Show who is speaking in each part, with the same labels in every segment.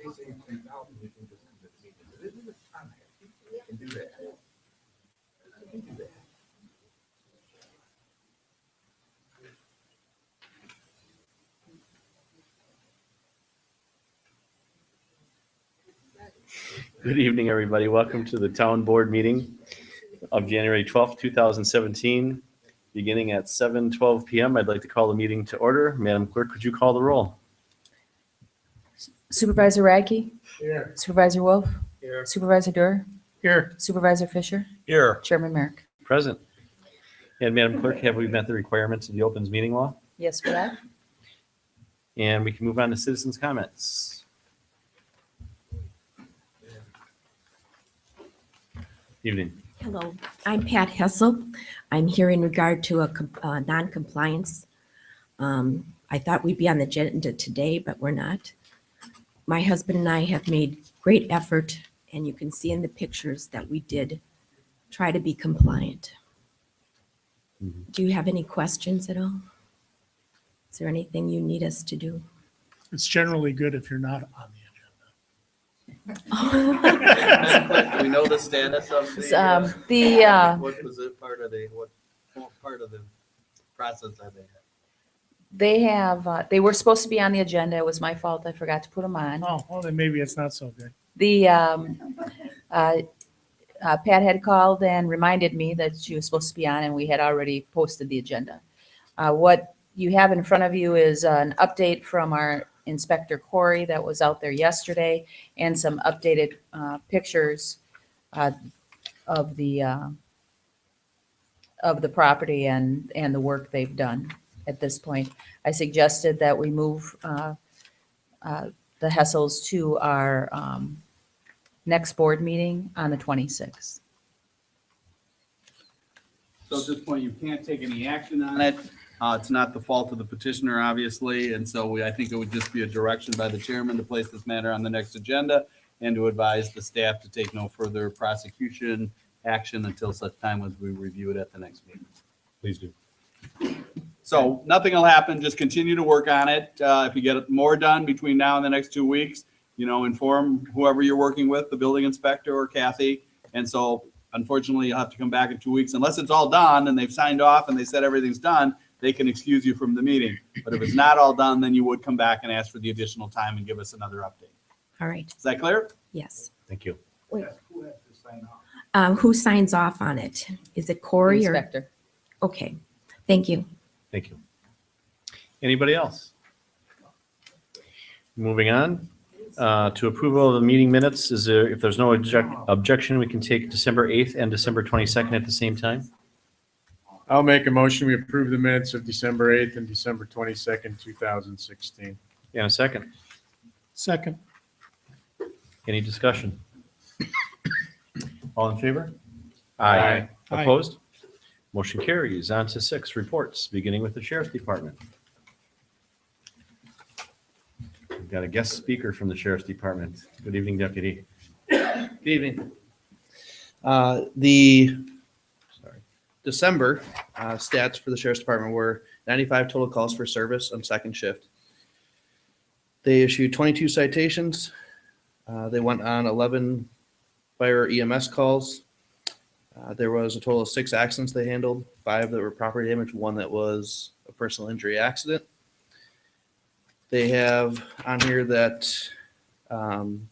Speaker 1: they say 3,000, we can just come to the meeting. But isn't it fun? We can do that. We can do that.
Speaker 2: Good evening, everybody. Welcome to the town board meeting of January 12th, 2017, beginning at 7:12 p.m. I'd like to call the meeting to order. Madam Clerk, could you call the roll?
Speaker 3: Supervisor Radke?
Speaker 1: Here.
Speaker 3: Supervisor Wolf?
Speaker 1: Here.
Speaker 3: Supervisor Durr?
Speaker 1: Here.
Speaker 3: Supervisor Fisher?
Speaker 1: Here.
Speaker 3: Chairman Merrick?
Speaker 2: Present. And Madam Clerk, have we met the requirements of the opens meeting law?
Speaker 3: Yes, for that?
Speaker 2: And we can move on to citizens' comments. Evening.
Speaker 4: Hello, I'm Pat Hessel. I'm here in regard to a non-compliance. I thought we'd be on the agenda today, but we're not. My husband and I have made great effort, and you can see in the pictures that we did try to be compliant. Do you have any questions at all? Is there anything you need us to do?
Speaker 5: It's generally good if you're not on the
Speaker 6: Do we know the status of what was it part of the process that they had?
Speaker 3: they were supposed to be on the agenda. It was my fault. I forgot to put them on.
Speaker 5: agenda. Oh, well, then maybe it's not so good.
Speaker 3: The, Pat had called and reminded me that she was supposed to be on, and we had already posted the agenda. What you have in front of you is an update from our Inspector Corey that was out there yesterday, and some updated pictures of the property and the work they've done at this point. I suggested that we move the Hessels to our next board meeting on the 26th.
Speaker 6: So at this point, you can't take any action on it. It's not the fault of the petitioner, obviously, and so I think it would just be a direction by the chairman to place this matter on the next agenda and to advise the staff to take no further prosecution action until such time as we review it at the next meeting.
Speaker 2: Please do.
Speaker 6: So nothing will happen. Just continue to work on it. If you get more done between now and the next 2 weeks, inform whoever you're working with, the building inspector or Kathy. And so unfortunately, you'll have to come back in 2 weeks unless it's all done and they've signed off and they said everything's done. They can excuse you from the meeting. But if it's not all done, then you would come back and ask for the additional time and give us another update.
Speaker 4: All right,
Speaker 6: Is that clear?
Speaker 4: yes.
Speaker 2: Thank you.
Speaker 4: Wait.
Speaker 1: Who has to sign off?
Speaker 4: Who signs off on it? Is it Corey or?
Speaker 3: Inspector.
Speaker 4: Okay, thank you.
Speaker 2: Thank you. Anybody else? Moving on to approval of the meeting minutes. If there's no objection, we can take December 8th and December 22nd at the same time.
Speaker 5: I'll make a motion. We approve the minutes of December 8th and December 22nd, 2016.
Speaker 2: And a second.
Speaker 5: Second.
Speaker 2: Any discussion? All in favor?
Speaker 5: Aye.
Speaker 2: Opposed? Motion carries. On to 6 reports, beginning with the Sheriff's Department. We've got a guest speaker from the Sheriff's Department. Good evening, Deputy.
Speaker 7: Good evening. The December stats for the Sheriff's Department were 95 total calls for service on second shift. They issued 22 citations. They went on 11 fire EMS calls. There was a total of 6 accidents they handled, 5 that were property damage, 1 that was a personal injury accident. They have on here that 1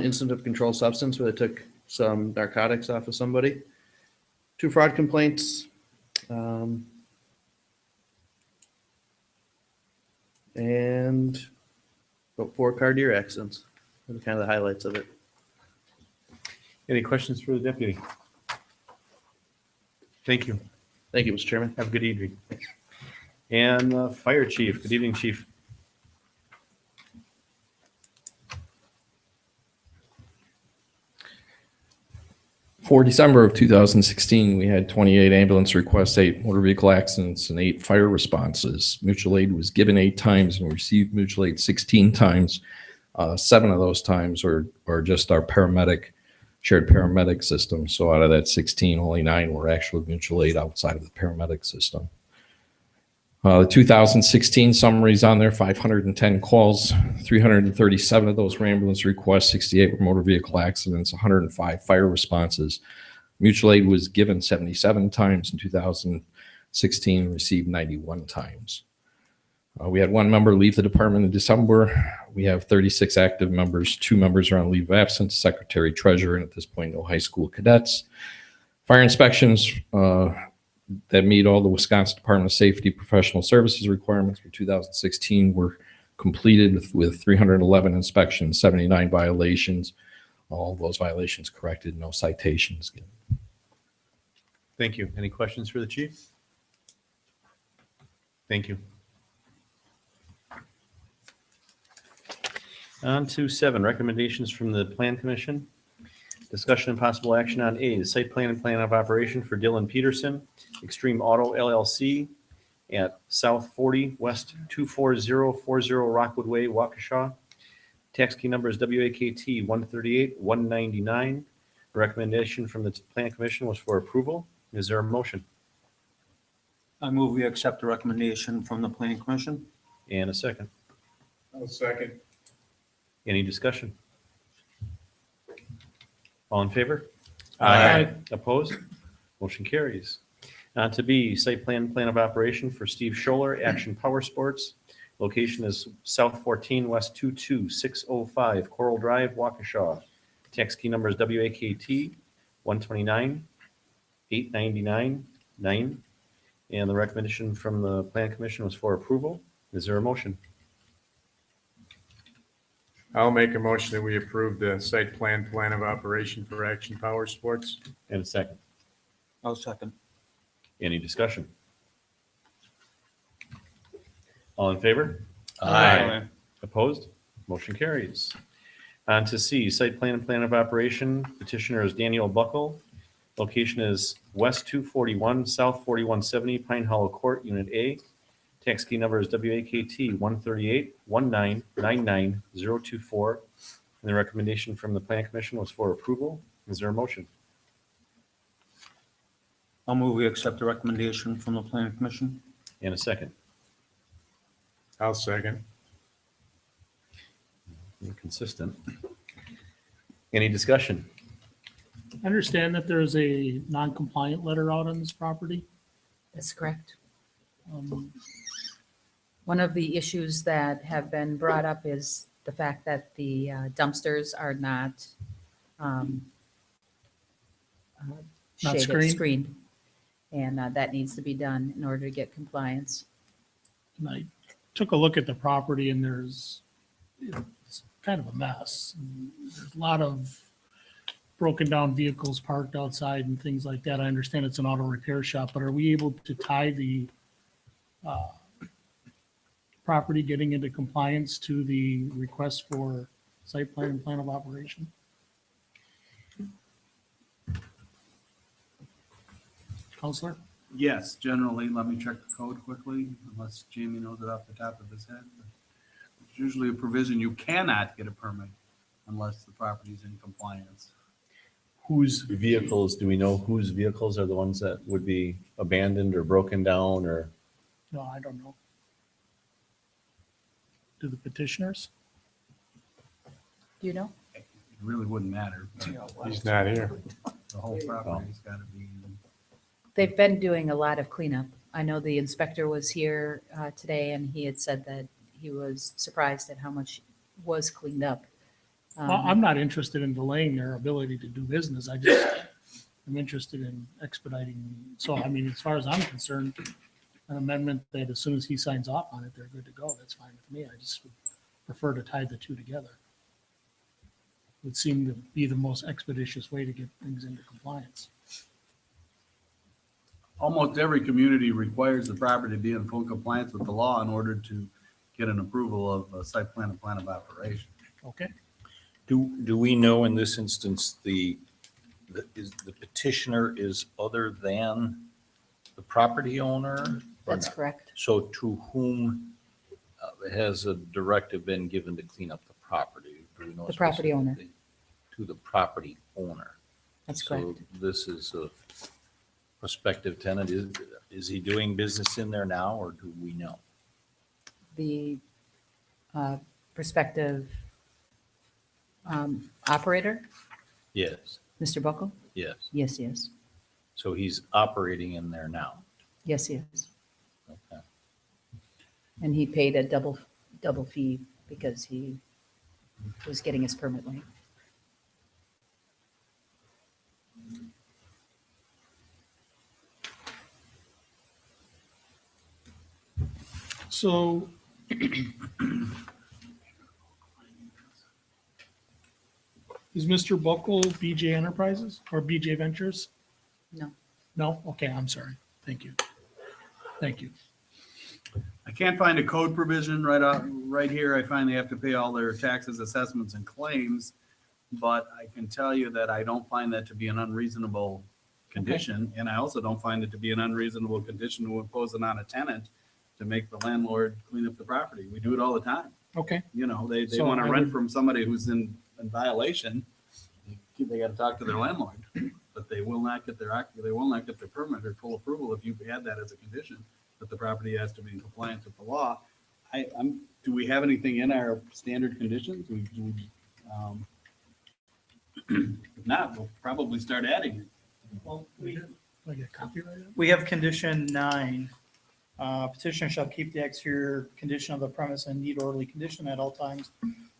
Speaker 7: incident of controlled substance where they took some narcotics off of somebody, 2 fraud complaints, and about 4 car deer accidents. Those are kind of the highlights of it.
Speaker 2: Any questions for the deputy? Thank you.
Speaker 7: Thank you, Mr. Chairman.
Speaker 2: Have a good evening. And Fire Chief. Good evening, Chief.
Speaker 8: For December of 2016, we had 28 ambulance requests, 8 motor vehicle accidents, and 8 fire responses. Mutual aid was given 8 times and we received mutual aid 16 times. 7 of those times are just our shared paramedic system. So out of that 16, only 9 were actual mutual aid outside of the paramedic system. The 2016 summaries on there, 510 calls, 337 of those were ambulance requests, 68 were motor vehicle accidents, 105 fire responses. Mutual aid was given 77 times in 2016, received 91 times. We had one member leave the department in December. We have 36 active members. 2 members are on leave of absence, secretary, treasurer, and at this point, no high school cadets. Fire inspections that meet all the Wisconsin Department of Safety professional services requirements for 2016 were completed with 311 inspections, 79 violations. All those violations corrected, no citations given.
Speaker 2: Thank you. Any questions for the chief? Thank you. On to 7, recommendations from the Plan Commission. Discussion and possible action on A, the site plan and plan of operation for Dylan Peterson, Extreme Auto LLC at South 40 West 24040 Rockwood Way, Waukesha. Tax key number is WAKT 138-199. Recommendation from the Plan Commission was for approval. Is there a motion?
Speaker 9: I move we accept the recommendation from the Planning Commission.
Speaker 2: And a second.
Speaker 5: I'll second.
Speaker 2: Any discussion? All in favor?
Speaker 9: Aye.
Speaker 2: Opposed? Motion carries. On to B, site plan of operation for Steve Scholler, Action Power Sports. Location is South 14 West 22605 Coral Drive, Waukesha. Tax key number is WAKT 129-899-9. And the recommendation from the Plan Commission was for approval. Is there a motion?
Speaker 5: I'll make a motion that we approve the site plan of operation for Action Power Sports.
Speaker 2: And a second.
Speaker 9: I'll second.
Speaker 2: Any discussion? All in favor?
Speaker 9: Aye.
Speaker 2: Opposed? Motion carries. On to C, site plan of operation. Petitioner is Daniel Buckle. Location is West 241, South 4170, Pine Hollow Court, Unit A. Tax key number is WAKT 138-199-99024. And the recommendation from the Plan Commission was for approval. Is there a motion?
Speaker 9: I'll move we accept the recommendation from the Planning Commission.
Speaker 2: And a second.
Speaker 5: I'll second.
Speaker 2: Consistent. Any discussion?
Speaker 10: I understand that there's a non-compliant letter out on this property.
Speaker 3: That's correct.
Speaker 10: Um,
Speaker 3: One of the issues that have been brought up is the fact that the dumpsters are not
Speaker 10: Not
Speaker 3: screened. And that needs to be done in order to get compliance.
Speaker 10: And I took a look at the property and it's kind of a mess. There's a lot of broken down vehicles parked outside and things like that. I understand it's an auto repair shop, but are we able to tie the property getting into compliance to the request for site plan and plan of operation? Counselor?
Speaker 6: Yes, generally, let me check the code quickly, unless Jamie knows it off the top of his head. It's usually a provision you cannot get a permit unless the property is in compliance.
Speaker 2: Whose vehicles, do we know whose vehicles are the ones that would be abandoned or broken down or?
Speaker 10: No, I don't know. Do the petitioners?
Speaker 3: Do you know?
Speaker 6: It really wouldn't matter.
Speaker 5: He's not here.
Speaker 6: The whole property's got to be.
Speaker 3: They've been doing a lot of cleanup. I know the inspector was here today and he had said that he was surprised at how much was cleaned up.
Speaker 10: I'm not interested in delaying their ability to do business. I'm interested in expediting. So, I mean, as far as I'm concerned, an amendment that as soon as he signs off on it, they're good to go. That's fine with me. I just would prefer to tie the two together. It would seem to be the most expeditious way to get things into compliance.
Speaker 6: Almost every community requires the property to be in full compliance with the law in order to get an approval of a site plan and plan of operation.
Speaker 10: Okay?
Speaker 11: Do we know in this instance, the petitioner is other than the property owner? or
Speaker 3: That's
Speaker 11: not?
Speaker 3: correct.
Speaker 11: So to whom has a directive been given to clean up the property? Do we know
Speaker 3: The property owner.
Speaker 11: specifically? To the property owner.
Speaker 3: That's
Speaker 11: So
Speaker 3: correct.
Speaker 11: this is prospective tenant, is he doing business in there now, or do we know?
Speaker 3: The prospective operator,
Speaker 11: Yes,
Speaker 3: Mr. Buckle?
Speaker 11: yes.
Speaker 3: Yes, yes.
Speaker 11: So he's operating in there now.
Speaker 3: Yes, yes.
Speaker 11: Okay.
Speaker 3: And he paid a double fee because he was getting his permit late.
Speaker 10: So is Mr. Buckle BJ Enterprises or BJ Ventures?
Speaker 3: No.
Speaker 10: No? Okay, I'm sorry. Thank you. Thank you.
Speaker 6: I can't find a code provision right here. I find they have to pay all their taxes, assessments, and claims. But I can tell you that I don't find that to be an unreasonable condition. And I also don't find it to be an unreasonable condition to impose it on a tenant to make the landlord clean up the property. We do it all the time.
Speaker 10: Okay.
Speaker 6: You know, they
Speaker 10: So
Speaker 6: want to
Speaker 10: I
Speaker 6: rent
Speaker 10: would-
Speaker 6: from somebody who's in violation. They got to talk to their landlord, but they will not get their permit or full approval if you add that as a condition, that the property has to be in compliance with the law. Do we have anything in our standard conditions? If not, we'll probably start adding it.
Speaker 12: Well,
Speaker 10: Do I get copyrighted?
Speaker 12: we have condition 9. Petitioner shall keep the exterior condition of the premise in neat orderly condition at all times.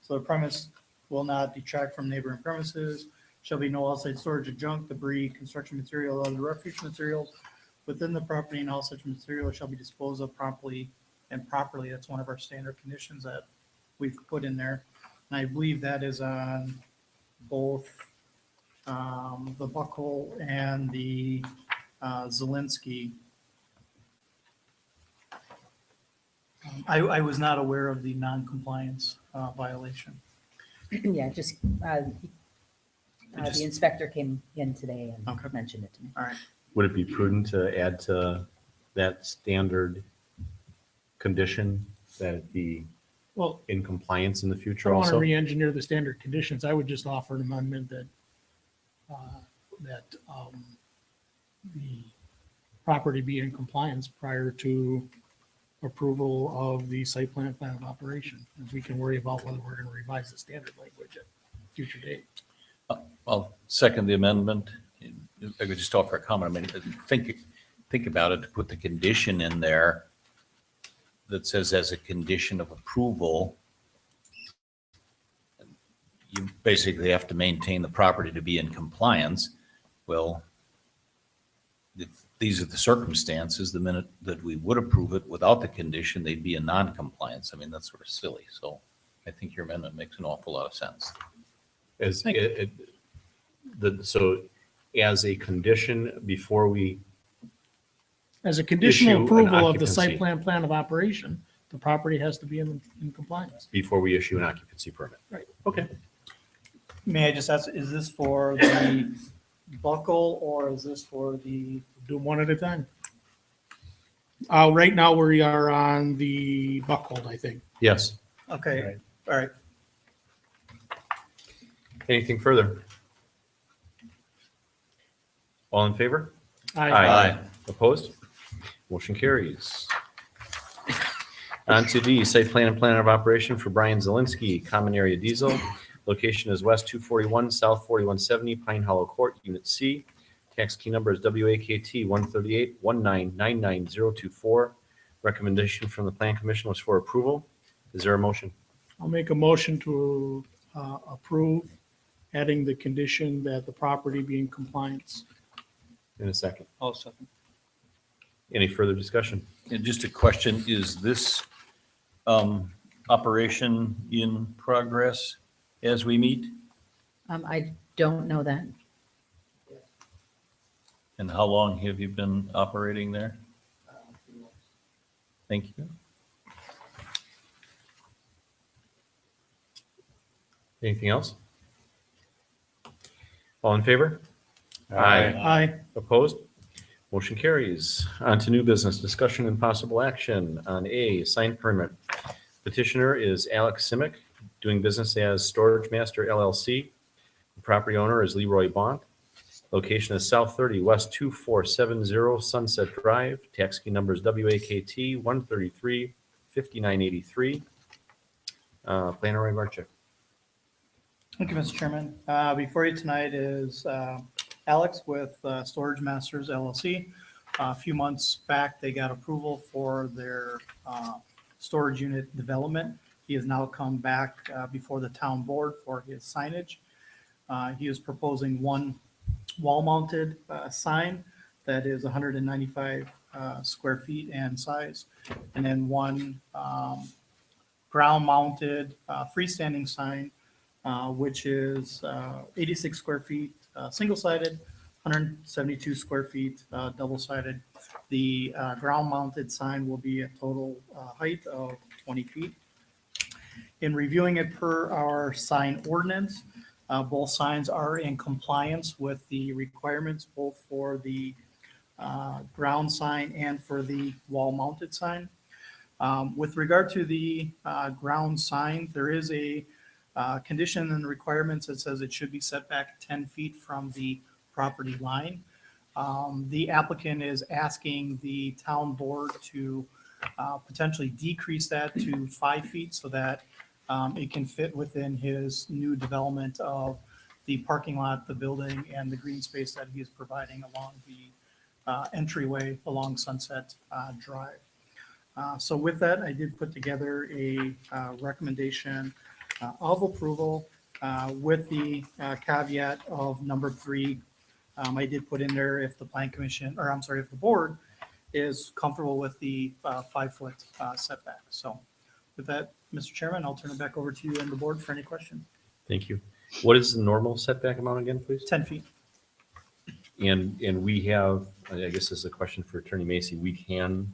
Speaker 12: So the premise will not detract from neighboring premises. Shall be no outside storage of junk, debris, construction material, or other refuse materials within the property, and all such material shall be disposed of promptly and properly. That's one of our standard conditions that we've put in there. And I believe that is on both the Buckle and the Zelinski. I was not aware of the non-compliance violation.
Speaker 3: Yeah, just, the inspector came in today
Speaker 12: Okay.
Speaker 3: and mentioned it to me.
Speaker 12: All right.
Speaker 2: Would it be prudent to add to that standard condition that it be
Speaker 10: Well,
Speaker 2: in compliance in the
Speaker 10: I
Speaker 2: future
Speaker 10: don't want to
Speaker 2: also?
Speaker 10: re-engineer the standard conditions. I would just offer an amendment that, the property be in compliance prior to approval of the site plan of operation. And we can worry about whether we're going to revise the standard language at a future date.
Speaker 11: I'll second the amendment. I could just offer a comment. I mean, think about it, to put the condition in there that says as a condition of approval, you basically have to maintain the property to be in compliance. Well, if these are the circumstances, the minute that we would approve it without the condition, they'd be in non-compliance. I mean, that's sort of silly. So I think your amendment makes an awful lot of sense.
Speaker 2: So as a condition before we,
Speaker 10: As a conditional
Speaker 2: Issue an
Speaker 10: approval of the
Speaker 2: occupancy.
Speaker 10: site plan of operation, the property has to be in compliance.
Speaker 2: before we issue an occupancy permit.
Speaker 10: Right.
Speaker 2: Okay.
Speaker 12: May I just ask, is this for the Buckle or is this for the,
Speaker 10: Do them one at a time. Right now, we are on the Buckhold, I think.
Speaker 2: Yes.
Speaker 12: okay, all right.
Speaker 2: Anything further? All in favor?
Speaker 10: I
Speaker 2: Opposed? Motion carries. On to D, site plan and plan of operation for Brian Zelinski, common area diesel. Location is West 241, South 4170, Pine Hollow Court, Unit C. Tax key number is WAKT 138-1999024. Recommendation from the Plan Commission was for approval. Is there a motion?
Speaker 10: I'll make a motion to approve, adding the condition that the property be in compliance.
Speaker 2: In a second.
Speaker 12: I'll second.
Speaker 2: Any further discussion?
Speaker 11: And just a question, is this operation in progress as we meet?
Speaker 3: I don't know that.
Speaker 11: And how long have you been operating there? Thank you.
Speaker 2: Anything else? All in favor?
Speaker 10: Aye.
Speaker 2: Opposed? Motion carries. On to new business, discussion and possible action on A, sign permit. Petitioner is Alex Simic, doing business as Storage Master LLC. The property owner is Leroy Bont. Location is South 30 West 2470 Sunset Drive. Tax key number is WAKT 133 5983. Planner Ray Marchuk.
Speaker 12: Thank you, Mr. Chairman. Before you tonight is Alex with Storage Masters LLC. A few months back, they got approval for their storage unit development. He has now come back before the town board for his signage. He is proposing one wall-mounted sign that is 195 square feet in size, and then one ground-mounted freestanding sign, which is 86 square feet single-sided, 172 square feet double-sided. The ground-mounted sign will be a total height of 20 feet. In reviewing it per our sign ordinance, both signs are in compliance with the requirements, both for the ground sign and for the wall-mounted sign. With regard to the ground sign, there is a condition and requirements that says it should be set back 10 feet from the property line. The applicant is asking the town board to potentially decrease that to 5 feet so that it can fit within his new development of the parking lot, the building, and the green space that he is providing along the entryway along Sunset Drive. So with that, I did put together a recommendation of approval with the caveat of number 3. I did put in there if the plan commission, or I'm sorry, if the board is comfortable with the 5-foot setback. So with that, Mr. Chairman, I'll turn it back over to you and the board for any questions.
Speaker 2: Thank you. What is the normal setback amount again, please?
Speaker 12: 10 feet.
Speaker 2: And we have, I guess this is a question for Attorney Macy, we can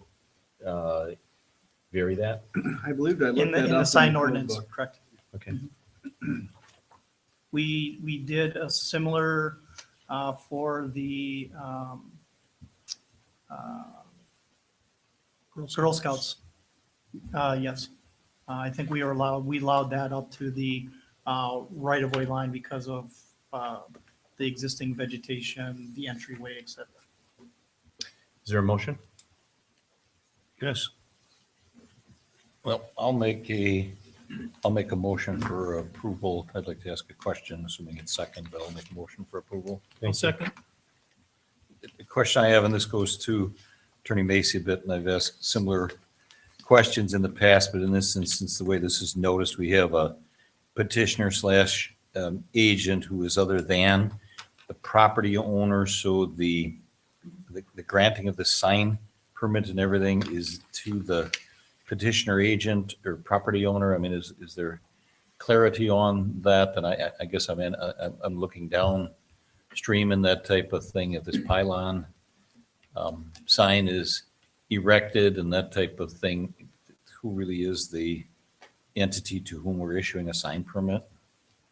Speaker 2: vary that?
Speaker 6: I believe I looked
Speaker 12: In
Speaker 6: that up.
Speaker 12: the sign
Speaker 6: code
Speaker 12: ordinance,
Speaker 6: book.
Speaker 12: correct.
Speaker 2: Okay.
Speaker 12: We did a similar for the Girl Scouts. Yes. I think we allowed that up to the right-of-way line because of the existing vegetation, the entryway, et cetera.
Speaker 2: Is there a motion?
Speaker 11: Yes. Well, I'll make a motion for approval. I'd like to ask a question, assuming it's second, but I'll make a motion for approval.
Speaker 10: I'll second.
Speaker 11: The question I have, and this goes to Attorney Macy a bit, and I've asked similar questions in the past, but in this instance, the way this is noticed, we have a petitioner slash agent who is other than the property owner, so the granting of the sign permit and everything is to the petitioner agent or property owner. I mean, is there clarity on that? And I guess I'm looking downstream in that type of thing. If this pylon sign is erected and that type of thing, who really is the entity to whom we're issuing a sign permit?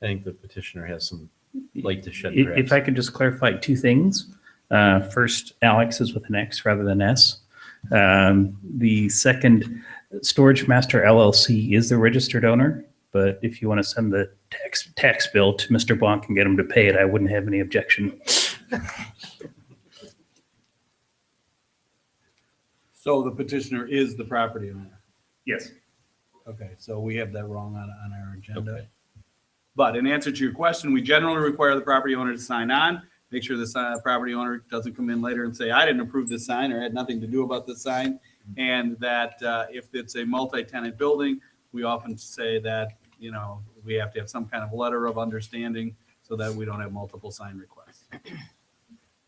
Speaker 2: I think the petitioner has some light to shed.
Speaker 13: If I could just clarify 2 things. First, Alex is with an X rather than S. The second, Storage Master LLC is the registered owner, but if you want to send the tax bill to Mr. Blanc and get him to pay it, I wouldn't have any objection.
Speaker 6: So the petitioner is the property owner.
Speaker 13: Yes.
Speaker 6: Okay, so we have that wrong on our agenda.
Speaker 11: Okay.
Speaker 6: But in answer to your question, we generally require the property owner to sign on. Make sure the property owner doesn't come in later and say, I didn't approve this sign or had nothing to do about this sign. And that if it's a multi-tenant building, we often say that, we have to have some kind of letter of understanding so that we don't have multiple sign requests.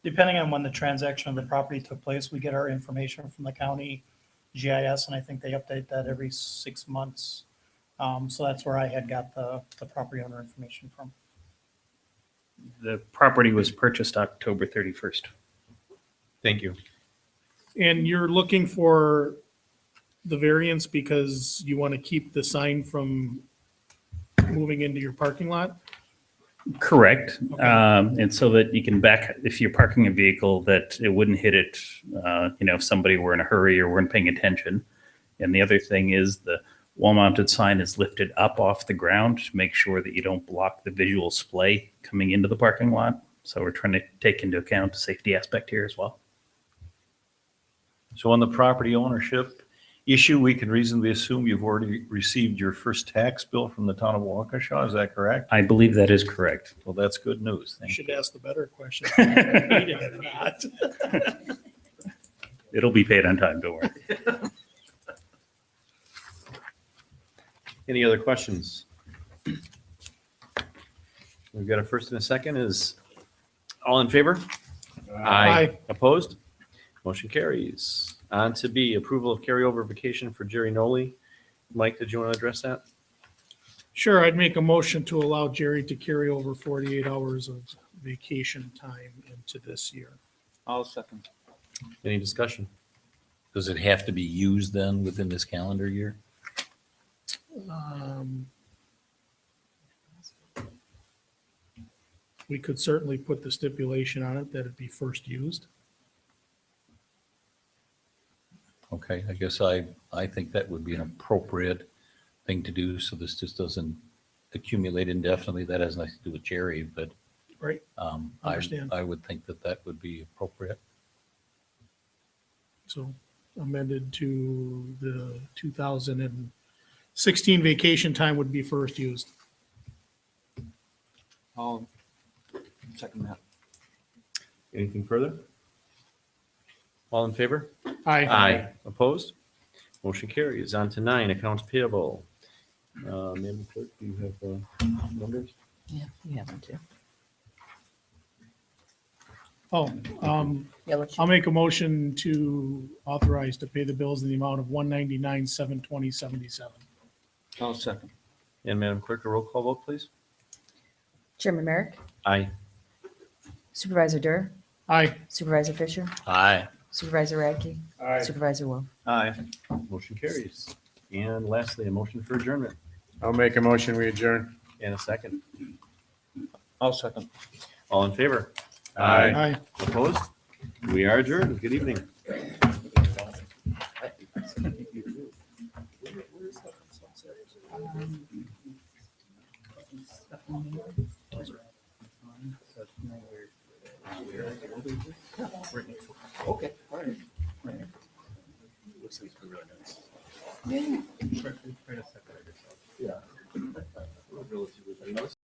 Speaker 12: Depending on when the transaction of the property took place, we get our information from the county GIS, and I think they update that every 6 months. So that's where I had got the property owner information from.
Speaker 13: The property was purchased October 31st.
Speaker 2: Thank you.
Speaker 10: And you're looking for the variance because you want to keep the sign from moving into your parking lot?
Speaker 13: Correct.
Speaker 10: Okay.
Speaker 13: And so that you can if you're parking a vehicle, that it wouldn't hit it, if somebody were in a hurry or weren't paying attention. And the other thing is the wall-mounted sign is lifted up off the ground to make sure that you don't block the visual display coming into the parking lot. So we're trying to take into account the safety aspect here as well.
Speaker 11: So on the property ownership issue, we can reasonably assume you've already received your first tax bill from the town of Waukesha, is that correct?
Speaker 13: I believe that is correct.
Speaker 11: Well, that's good news.
Speaker 10: You
Speaker 11: Thank
Speaker 10: should
Speaker 11: you.
Speaker 10: ask the better question. Need it or not.
Speaker 13: It'll be paid on time, don't worry.
Speaker 2: Any other questions? We've got a first and a second. Is all in favor?
Speaker 10: Aye.
Speaker 2: Opposed? Motion carries. On to B, approval of carryover vacation for Jerry Noli. Mike, did you want to address that?
Speaker 10: Sure, I'd make a motion to allow Jerry to carry over 48 hours of vacation time into this year.
Speaker 9: I'll second.
Speaker 2: Any discussion?
Speaker 11: Does it have to be used then within this calendar year?
Speaker 10: We could certainly put the stipulation on it that it be first used.
Speaker 11: Okay, I guess I think that would be an appropriate thing to do, so this just doesn't accumulate indefinitely. That has nothing to do with Jerry, but
Speaker 10: Right.
Speaker 11: I
Speaker 10: Understand.
Speaker 11: I would think that that would be appropriate.
Speaker 10: So amended to the 2016 vacation time would be first used.
Speaker 9: I'll second that.
Speaker 2: Anything further? All in favor?
Speaker 10: Aye.
Speaker 2: Opposed? Motion carries. On to 9, accounts payable. Madam Clerk, do you have numbers?
Speaker 3: Yeah, you have them too.
Speaker 10: Oh,
Speaker 3: Yeah, let's,
Speaker 10: I'll make a motion to authorize to pay the bills in the amount of $199,720.77.
Speaker 9: I'll second.
Speaker 2: And Madam Clerk, a roll call vote, please.
Speaker 3: Chairman Merrick,
Speaker 2: Aye.
Speaker 3: Supervisor Durr,
Speaker 10: Aye.
Speaker 3: Supervisor Fisher,
Speaker 11: Aye.
Speaker 3: Supervisor Radke,
Speaker 5: Aye.
Speaker 3: Supervisor Wilt.
Speaker 9: Aye.
Speaker 2: Motion carries. And lastly, a motion for adjournment.
Speaker 5: I'll make a motion, we adjourn.
Speaker 2: And a second.
Speaker 9: I'll second.
Speaker 2: All in favor?
Speaker 10: Aye.
Speaker 2: Opposed? We are adjourned. Good evening.
Speaker 9: Okay, all right.
Speaker 2: Yeah. Relatively painless.